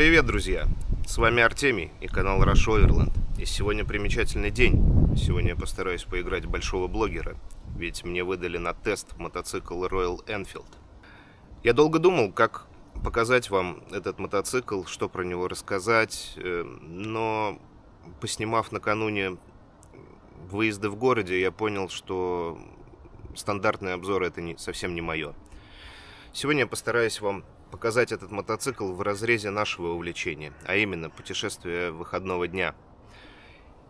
Привет, друзья! С вами Артемий и канал Rush Overland. И сегодня примечательный день. Сегодня я постараюсь поиграть в большого блогера, ведь мне выдали на тест мотоцикл Royal Enfield. Я долго думал, как показать вам этот мотоцикл, что про него рассказать, но поснимав накануне выезды в городе, я понял, что стандартный обзор это совсем не мое. Сегодня я постараюсь вам показать этот мотоцикл в разрезе нашего увлечения, а именно путешествия выходного дня.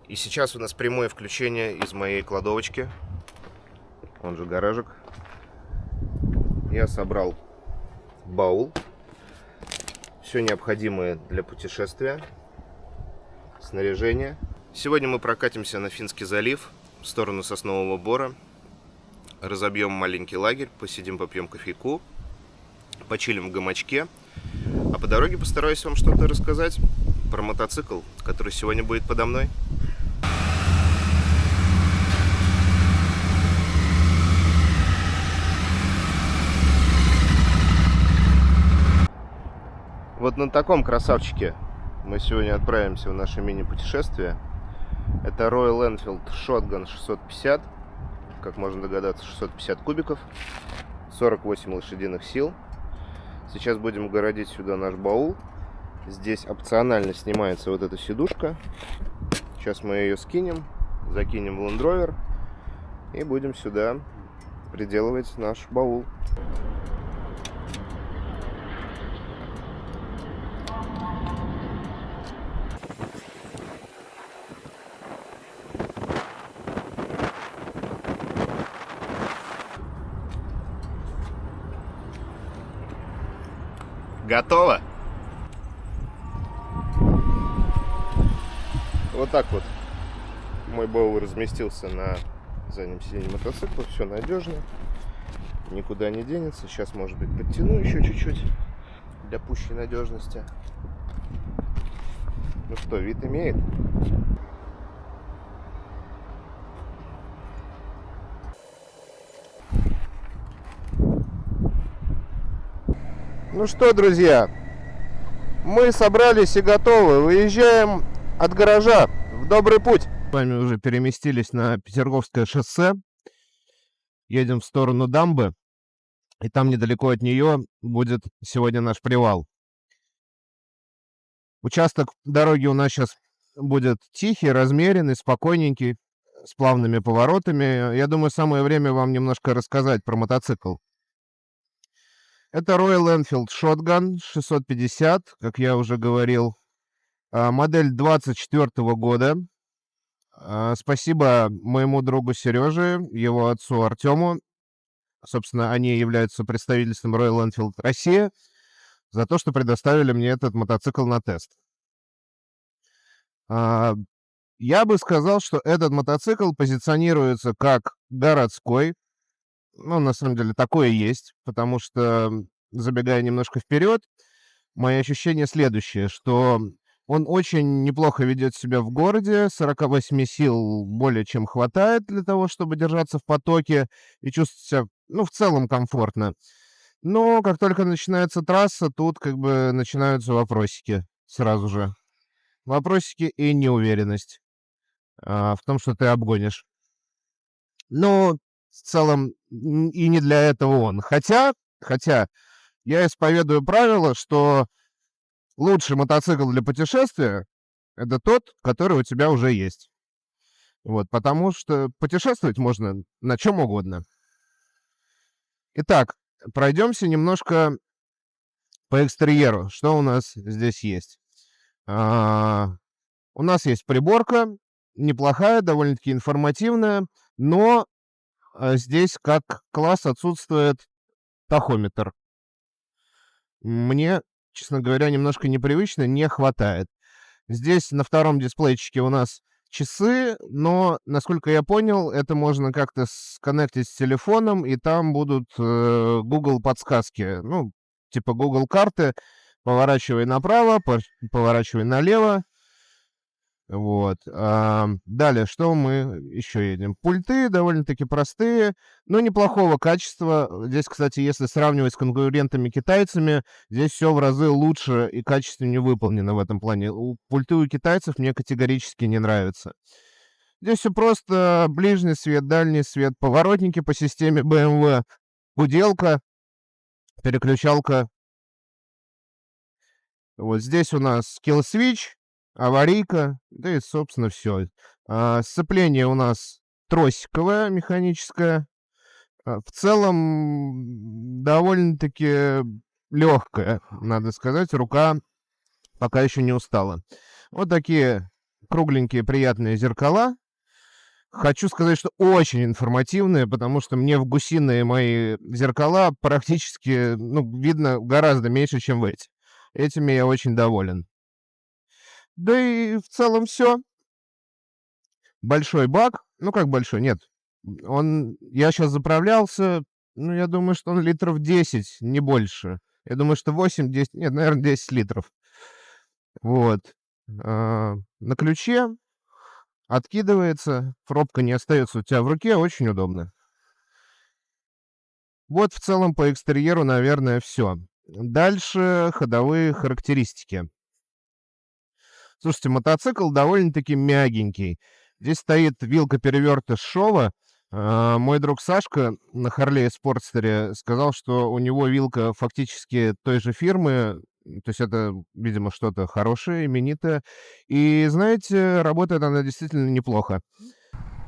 И сейчас у нас прямое включение из моей кладовочки, он же гаражик. Я собрал баул, все необходимое для путешествия, снаряжение. Сегодня мы прокатимся на Финский залив в сторону Соснового Бора, разобьем маленький лагерь, посидим, попьем кофейку, почилим в гамачке, а по дороге постараюсь вам что-то рассказать про мотоцикл, который сегодня будет подо мной. Вот на таком красавчике мы сегодня отправимся в наше мини-путешествие. Это Royal Enfield Shotgun 650, как можно догадаться, 650 кубиков, 48 лошадиных сил. Сейчас будем городить сюда наш баул. Здесь опционально снимается вот эта сидушка. Сейчас мы ее скинем, закинем в Land Rover и будем сюда приделывать наш баул. Готово? Вот так вот мой баул разместился на заднем сиденье мотоцикла. Все надежно, никуда не денется. Сейчас, может быть, подтяну еще чуть-чуть для пущей надежности. Ну что, вид имеет? Ну что, друзья, мы собрались и готовы. Выезжаем от гаража в добрый путь. С вами уже переместились на Петерговское шоссе. Едем в сторону дамбы. И там недалеко от нее будет сегодня наш привал. Участок дороги у нас сейчас будет тихий, размеренный, спокойненький, с плавными поворотами. Я думаю, самое время вам немножко рассказать про мотоцикл. Это Royal Enfield Shotgun 650, как я уже говорил. Модель 24 года. Спасибо моему другу Сереже, его отцу Артему. Собственно, они являются представительством Royal Enfield Россия, за то, что предоставили мне этот мотоцикл на тест. Я бы сказал, что этот мотоцикл позиционируется как городской. Ну, на самом деле, такое есть, потому что, забегая немножко вперед, мои ощущения следующие, что он очень неплохо ведет себя в городе, 48 сил более чем хватает для того, чтобы держаться в потоке и чувствовать себя, ну, в целом комфортно. Но как только начинается трасса, тут как бы начинаются вопросики сразу же. Вопросики и неуверенность в том, что ты обгонишь. Но в целом и не для этого он. Хотя я исповедую правило, что лучший мотоцикл для путешествия — это тот, который у тебя уже есть. Вот, потому что путешествовать можно на чем угодно. Итак, пройдемся немножко по экстерьеру. Что у нас здесь есть? У нас есть приборка, неплохая, довольно-таки информативная, но здесь как класс отсутствует тахометр. Мне, честно говоря, немножко непривычно, не хватает. Здесь на втором дисплейчике у нас часы, но, насколько я понял, это можно как-то сконнектить с телефоном, и там будут Google подсказки. Ну, типа Google карты. Поворачивай направо, поворачивай налево. Вот. Далее, что мы еще едем? Пульты довольно-таки простые, но неплохого качества. Здесь, кстати, если сравнивать с конкурентами-китайцами, здесь все в разы лучше и качественнее выполнено в этом плане. Пульты у китайцев мне категорически не нравятся. Здесь все просто: ближний свет, дальний свет, поворотники по системе BMW, гуделка, переключалка. Вот здесь у нас kill switch, аварийка, да и, собственно, все. Сцепление у нас тросиковое, механическое. В целом, довольно-таки легкое, надо сказать. Рука пока еще не устала. Вот такие кругленькие приятные зеркала. Хочу сказать, что очень информативные, потому что мне в гусиные мои зеркала практически, видно гораздо меньше, чем в эти. Этими я очень доволен. Да и в целом все. Большой бак. Ну, как большой, нет. Я сейчас заправлялся, я думаю, что он литров 10, не больше. Я думаю, что 8-10, нет, наверное, 10 литров. Вот. На ключе откидывается, пробка не остается у тебя в руке, очень удобно. Вот в целом по экстерьеру, наверное, все. Дальше ходовые характеристики. Слушайте, мотоцикл довольно-таки мягенький. Здесь стоит вилка-перевертыш Шова. Мой друг Сашка на Харлее Спортстере сказал, что у него вилка фактически той же фирмы. То есть это, видимо, что-то хорошее, именитое. И, знаете, работает она действительно неплохо.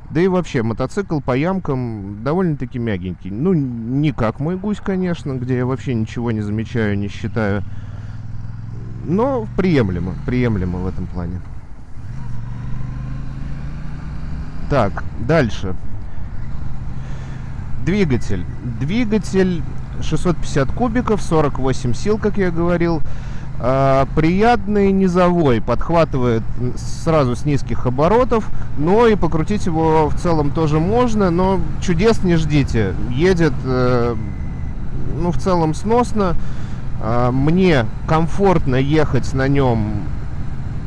Да и вообще, мотоцикл по ямкам довольно-таки мягенький. Ну, не как мой гусь, конечно, где я вообще ничего не замечаю, не считаю. Но приемлемо в этом плане. Так, дальше. Двигатель 650 кубиков, 48 сил, как я говорил. Приятный низовой, подхватывает сразу с низких оборотов, но и покрутить его в целом тоже можно, но чудес не ждите. Едет, в целом сносно. Мне комфортно ехать на нем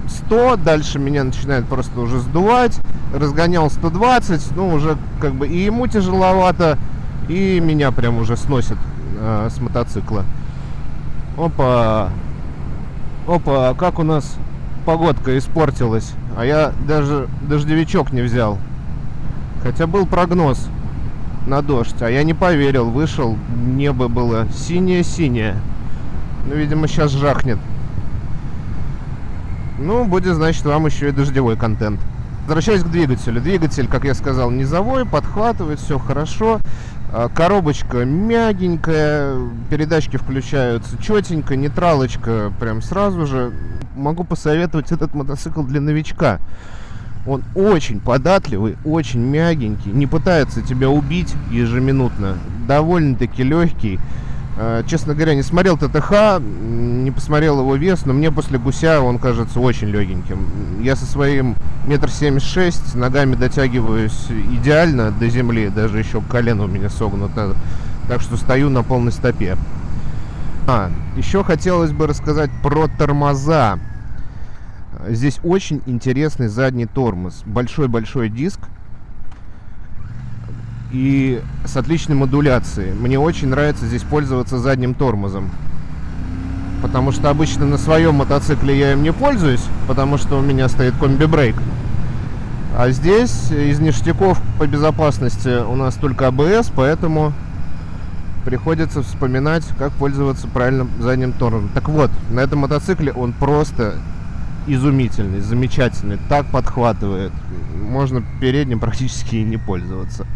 100, дальше меня начинает просто уже сдувать. Разгонял 120, уже как бы и ему тяжеловато, и меня прям уже сносит с мотоцикла. Опа, как у нас погодка испортилась. А я даже дождевичок не взял. Хотя был прогноз на дождь, а я не поверил. Вышел, небо было синее-синее. Видимо, сейчас жахнет. Будет, значит, вам еще и дождевой контент. Возвращаясь к двигателю. Двигатель, как я сказал, низовой, подхватывает, все хорошо. Коробочка мягенькая, передачки включаются четенько, нейтралочка прям сразу же. Могу посоветовать этот мотоцикл для новичка. Он очень податливый, очень мягенький, не пытается тебя убить ежеминутно, довольно-таки легкий. Честно говоря, не смотрел ТТХ, не посмотрел его вес, но мне после гуся он кажется очень легеньким. Я со своим 1,76 м ногами дотягиваюсь идеально до земли, даже еще колено у меня согнуто, так что стою на полной стопе. Еще хотелось бы рассказать про тормоза. Здесь очень интересный задний тормоз, большой-большой диск. И с отличной модуляцией. Мне очень нравится здесь пользоваться задним тормозом. Потому что обычно на своем мотоцикле я им не пользуюсь, потому что у меня стоит комби-брейк. А здесь из ништяков по безопасности у нас только АБС, поэтому приходится вспоминать, как пользоваться правильно задним тормозом. Так вот, на этом мотоцикле он просто изумительный, замечательный. Так подхватывает. Можно передним практически и не пользоваться.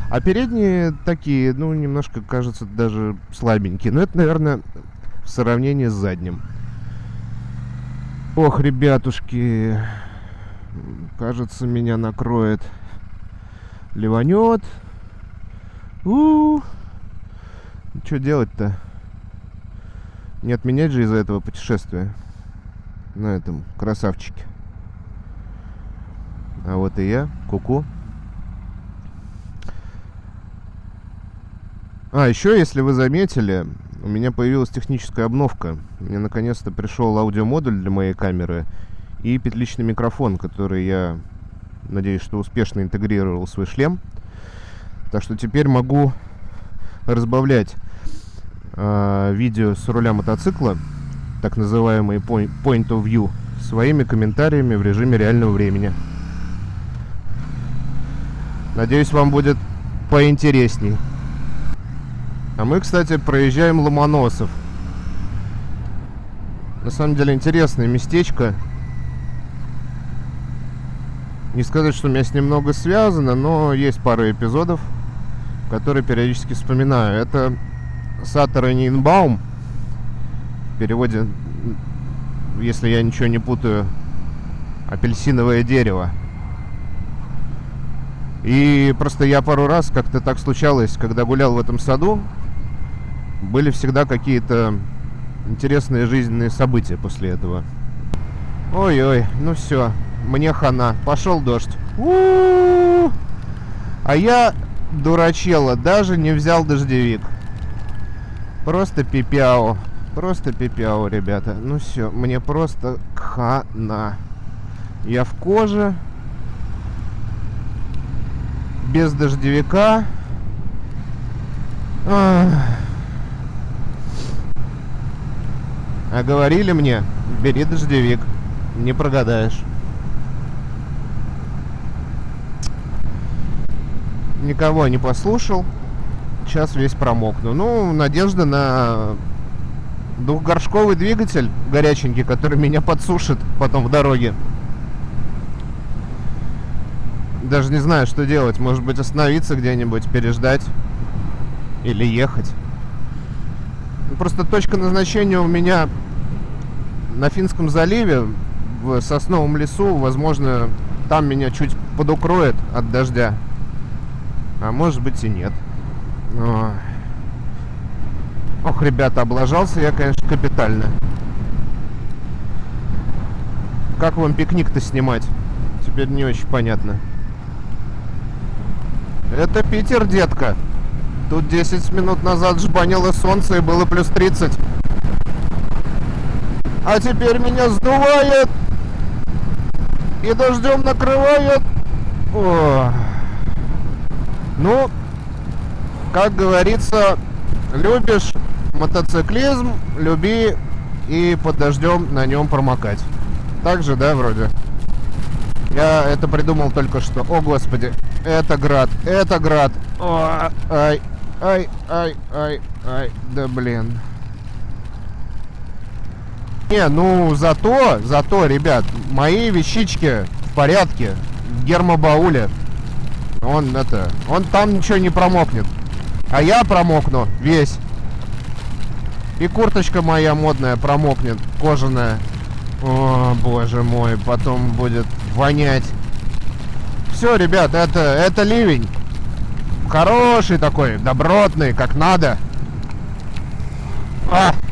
А передние такие, немножко, кажется, даже слабенькие. Но это, наверное, в сравнении с задним. Ох, ребятушки, кажется, меня накроет. Ливанет. Что делать-то? Не отменять же из-за этого путешествия на этом красавчике. А вот и я, ку-ку. Еще, если вы заметили, у меня появилась техническая обновка. Мне наконец-то пришел аудиомодуль для моей камеры. и петличный микрофон, который я, надеюсь, что успешно интегрировал в свой шлем. Так что теперь могу разбавлять видео с руля мотоцикла, так называемый point of view, своими комментариями в режиме реального времени. Надеюсь, вам будет поинтересней. А мы, кстати, проезжаем Ломоносов. На самом деле интересное местечко. Не сказать, что у меня с ним много связано, но есть пара эпизодов, которые периодически вспоминаю. Это Саттернинбаум. В переводе, если я ничего не путаю, апельсиновое дерево. И просто я пару раз, как-то так случалось, когда гулял в этом саду, были всегда какие-то интересные жизненные события после этого. Ой-ой, ну все, мне хана, пошел дождь. У-у-у! А я, дурачела, даже не взял дождевик. Просто пипяу, ребята. Ну все, мне просто хана. Я в коже, без дождевика. А говорили мне, бери дождевик, не прогадаешь. Никого не послушал, сейчас весь промокну. Ну, надежда на двухгоршковый двигатель горяченький, который меня подсушит потом в дороге. Даже не знаю, что делать. Может быть, остановиться где-нибудь, переждать или ехать. Просто точка назначения у меня на Финском заливе, в сосновом лесу. Возможно, там меня чуть подукроет от дождя. А может быть и нет. Ох, ребята, облажался я, конечно, капитально. Как вам пикник-то снимать? Теперь не очень понятно. Это Питер, детка. Тут 10 минут назад жбанило солнце и было плюс 30. А теперь меня сдувает и дождем накрывает. О. Ну, как говорится, любишь мотоциклизм, люби и под дождем на нем промокать. Так же, да, вроде? Я это придумал только что. О, господи, это град, это град. О, ай, да блин. Не, ну зато, ребят, мои вещички в порядке, в гермобауле. Он там ничего не промокнет. А я промокну весь. И курточка моя модная промокнет, кожаная. О, боже мой, потом будет вонять. Все, ребят, это ливень. Хороший такой, добротный, как надо.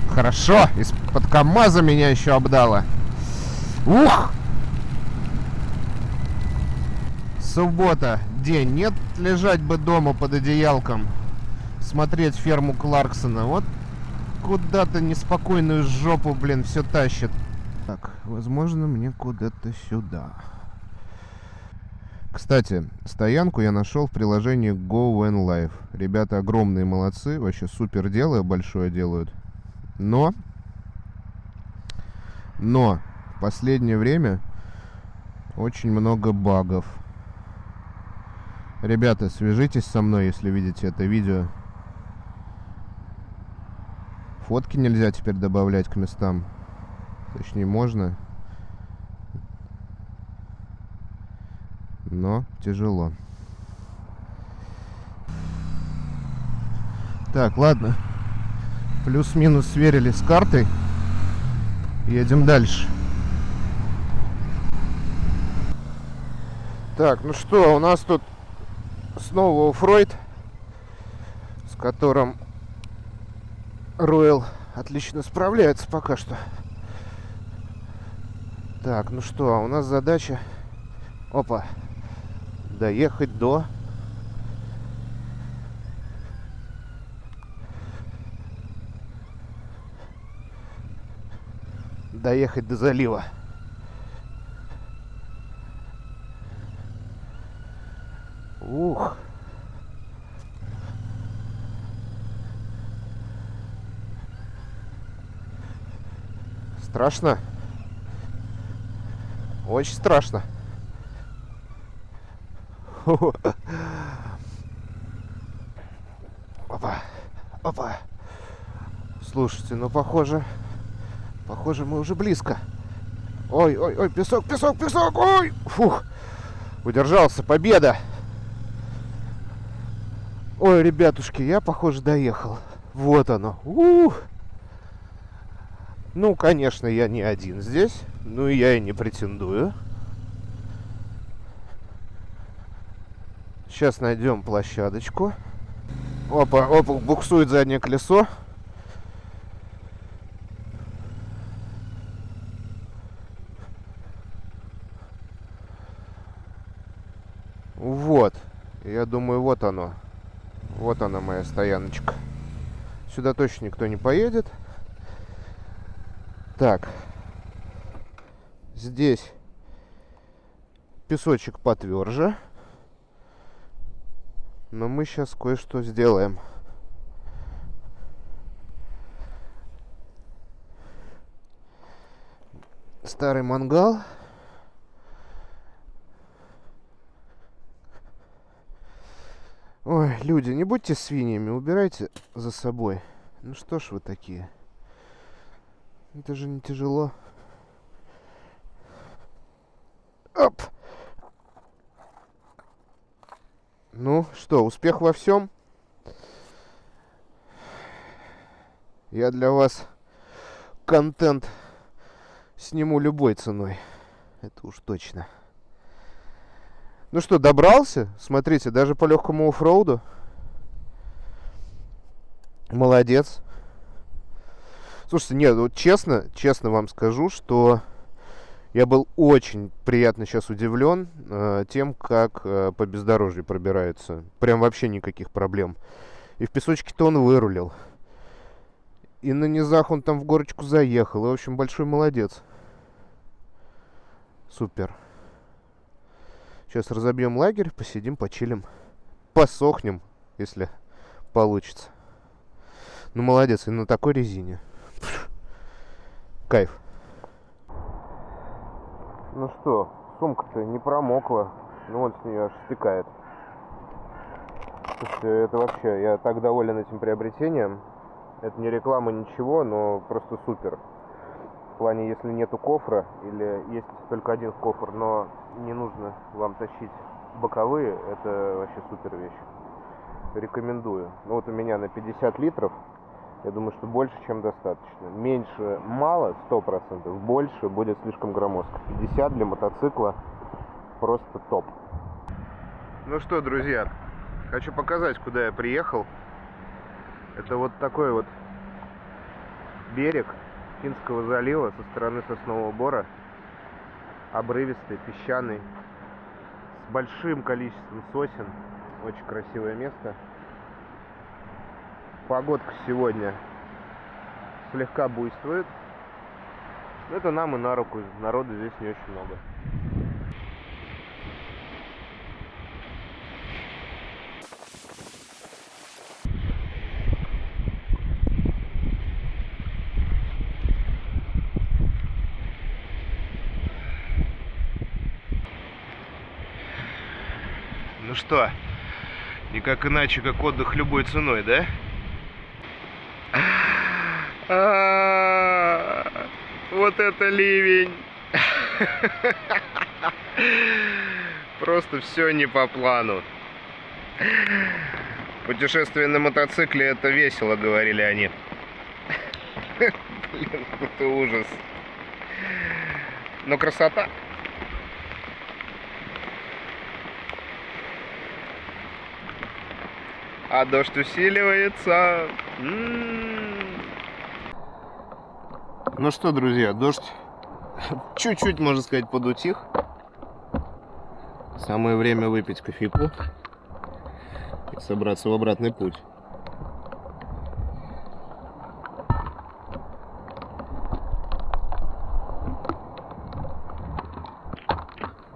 Хорошо, из-под КамАЗа меня еще обдало. Ух! Суббота, день. Нет, лежать бы дома под одеялком, смотреть ферму Кларксона. Вот куда-то неспокойную жопу, блин, все тащит. Так, возможно, мне куда-то сюда. Кстати, стоянку я нашел в приложении GoVanLife. Ребята огромные молодцы, вообще супер дело большое делают. Но в последнее время очень много багов. Ребята, свяжитесь со мной, если видите это видео. Фотки нельзя теперь добавлять к местам. Точнее, можно. Но тяжело. Так, ладно. Плюс-минус сверили с картой. Едем дальше. Так, ну что, у нас тут снова оффроид, с которым Royal отлично справляется пока что. Так, ну что, у нас задача... Опа. Доехать до... Доехать до залива. Страшно. Очень страшно. Опа. Опа. Слушайте, ну похоже мы уже близко. Ой, ой, ой, песок, песок, песок, ой! Фух, удержался, победа! Ой, ребятушки, я, похоже, доехал. Вот оно. Ну, конечно, я не один здесь. Ну, и я и не претендую. Сейчас найдем площадочку. Опа, опа, буксует заднее колесо. Вот. Я думаю, вот оно. Вот она, моя стояночка. Сюда точно никто не поедет. Так. Здесь песочек потверже. Но мы сейчас кое-что сделаем. Старый мангал. Ой, люди, не будьте свиньями, убирайте за собой. Ну что ж вы такие? Это же не тяжело. Оп! Ну что, успех во всем? Я для вас контент сниму любой ценой. Это уж точно. Ну что, добрался? Смотрите, даже по легкому оффроуду. Молодец. Слушайте, нет, вот честно вам скажу, что я был очень приятно сейчас удивлен тем, как по бездорожью пробираются. Прям вообще никаких проблем. И в песочке-то он вырулил. И на низах он там в горочку заехал. И, в общем, большой молодец. Супер. Сейчас разобьем лагерь, посидим, почилим. Посохнем, если получится. Ну, молодец, и на такой резине. Кайф. Ну что, сумка-то не промокла. Ну, вот с нее аж стекает. Слушайте, это вообще, я так доволен этим приобретением. Это не реклама, ничего, но просто супер. В плане, если нету кофра, или есть только один кофр, но не нужно вам тащить боковые, это вообще супер вещь. Рекомендую. Ну вот у меня на 50 литров, я думаю, что больше, чем достаточно. Меньше мало, 100%, больше будет слишком громоздко. 50 для мотоцикла просто топ. Ну что, друзья, хочу показать, куда я приехал. Это вот такой вот берег Финского залива со стороны Соснового Бора. Обрывистый, песчаный, с большим количеством сосен. Очень красивое место. Погодка сегодня слегка буйствует. Это нам и на руку. Народу здесь не очень много. Ну что, никак иначе, как отдых любой ценой, да? Вот это ливень! Просто все не по плану. Путешествие на мотоцикле — это весело, говорили они. Блин, это ужас. Но красота. А дождь усиливается. Ну что, друзья, дождь чуть-чуть, можно сказать, подутих. Самое время выпить кофейку и собраться в обратный путь.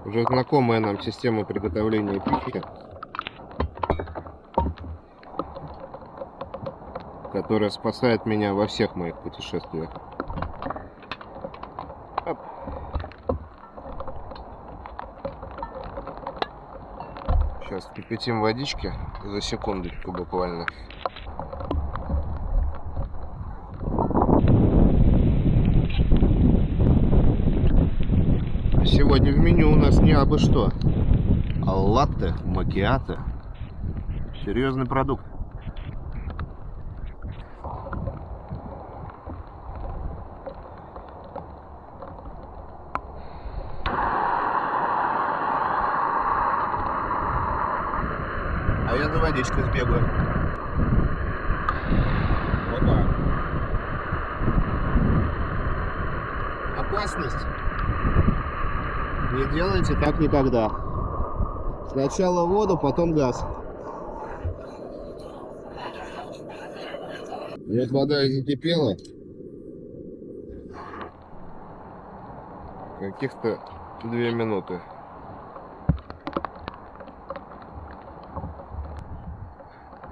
Уже знакомая нам система приготовления пищи, которая спасает меня во всех моих путешествиях. Оп. Сейчас кипятим водички за секундочку буквально. Сегодня в меню у нас не абы что, а латте макиато. Серьезный продукт. А я за водичкой сбегаю. Опа. Опасность. Не делайте так никогда. Сначала воду, потом газ. Вот вода и закипела. Каких-то 2 минуты.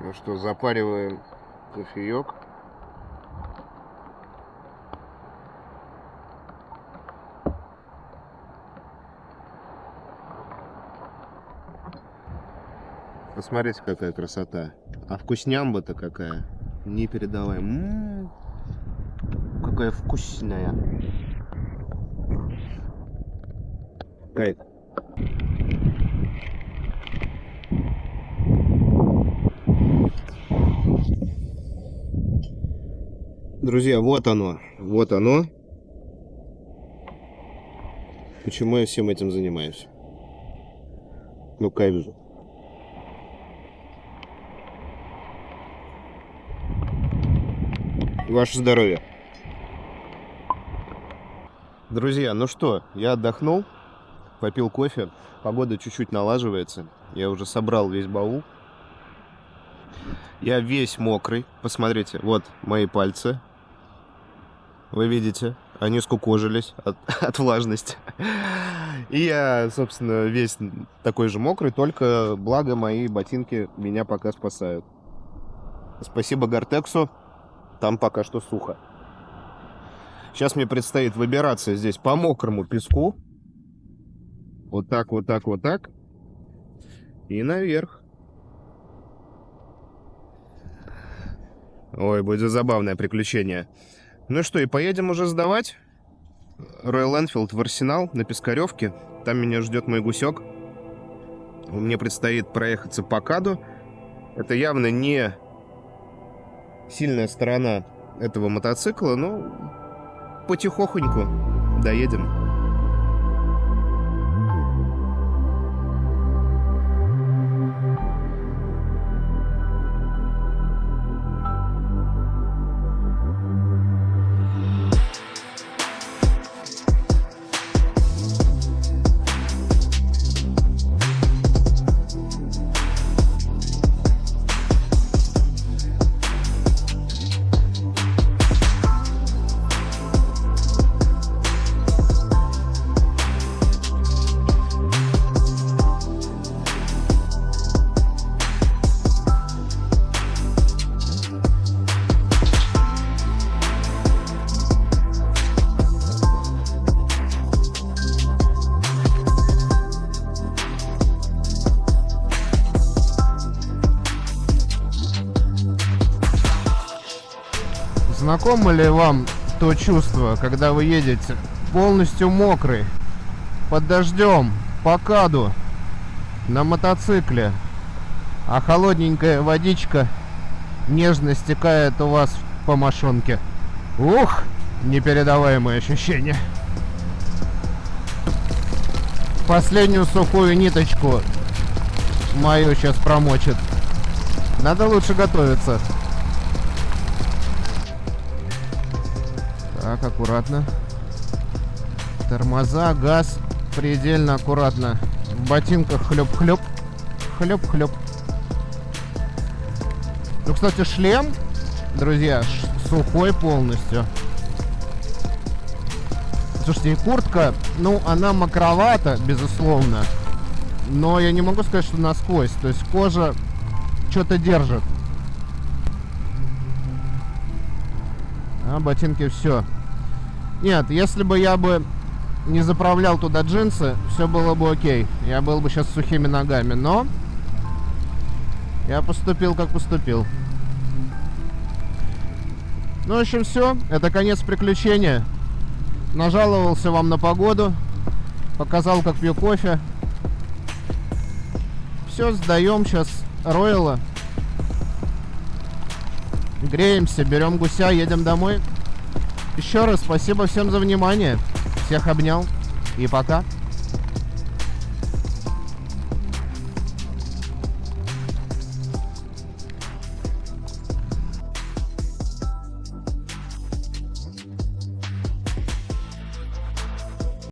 Ну что, запариваем кофеек. Посмотрите, какая красота. А вкуснямба-то какая. Не передавай. Какая вкусная. Кайф. Друзья, вот оно. Вот оно. Почему я всем этим занимаюсь? Ну, кайф же. Ваше здоровье. Друзья, ну что, я отдохнул, попил кофе, погода чуть-чуть налаживается, я уже собрал весь баул. Я весь мокрый, посмотрите, вот мои пальцы, вы видите, они скукожились от влажности. И я, собственно, весь такой же мокрый, только благо мои ботинки меня пока спасают. Спасибо Гортексу. Там пока что сухо. Сейчас мне предстоит выбираться здесь по мокрому песку. Вот так, вот так, вот так. И наверх. Ой, будет забавное приключение. Ну что, и поедем уже сдавать Royal Enfield в Арсенал на Пискаревке. Там меня ждет мой гусек. Мне предстоит проехаться по КАДу. Это явно не сильная сторона этого мотоцикла, но потихохоньку доедем. Знакомо ли вам то чувство, когда вы едете полностью мокрый, под дождем, по КАДу, на мотоцикле, а холодненькая водичка нежно стекает у вас по мошонке? Ух, непередаваемые ощущения. Последнюю сухую ниточку мою сейчас промочит. Надо лучше готовиться. Так, аккуратно. Тормоза, газ. Предельно аккуратно. В ботинках хлёп-хлёп. Хлёп-хлёп. Ну, кстати, шлем, друзья, сухой полностью. Слушайте, и куртка, ну, она мокровата, безусловно. Но я не могу сказать, что насквозь. То есть кожа что-то держит. А ботинки все. Нет, если бы я бы не заправлял туда джинсы, все было бы окей. Я был бы сейчас с сухими ногами, но я поступил, как поступил. Ну, в общем, все. Это конец приключения. Нажаловался вам на погоду. Показал, как пью кофе. Все, сдаем сейчас Ройла. Греемся, берем гуся, едем домой. Еще раз спасибо всем за внимание. Всех обнял. И пока.